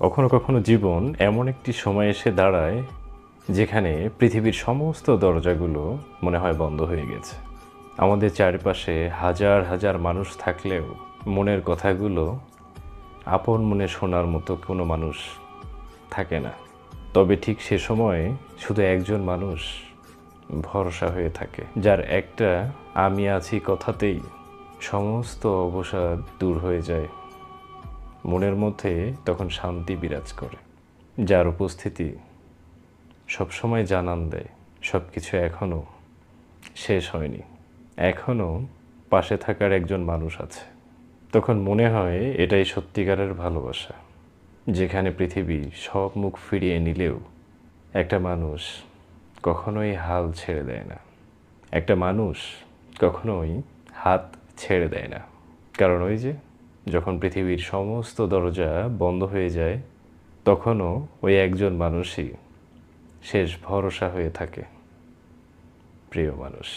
কখনো কখনো জীবন এমন একটি সময় এসে দাঁড়ায় যেখানে পৃথিবীর সমস্ত দরজাগুলো মনে হয় বন্ধ হয়ে গেছে। আমাদের চারপাশে হাজার হাজার মানুষ থাকলেও মনের কথাগুলো আপন মনে শোনার মতো কোনো মানুষ থাকে না। তবে ঠিক সে সময়ে শুধু একজন মানুষ ভরসা হয়ে থাকে, যার একটা আমি আছি কথাতেই সমস্ত অবসাদ দূর হয়ে যায়। মনের মধ্যে তখন শান্তি বিরাজ করে, যার উপস্থিতি সবসময় জানান দেয় সব কিছু এখনও শেষ হয়নি, এখনও পাশে থাকার একজন মানুষ আছে। তখন মনে হয় এটাই সত্যিকারের ভালোবাসা, যেখানে পৃথিবী সব মুখ ফিরিয়ে নিলেও একটা মানুষ কখনোই হাল ছেড়ে দেয় না, একটা মানুষ কখনোই হাত ছেড়ে দেয় না। কারণ ওই যে, যখন পৃথিবীর সমস্ত দরজা বন্ধ হয়ে যায়, তখনও ওই একজন মানুষই শেষ ভরসা হয়ে থাকে, প্রিয় মানুষ।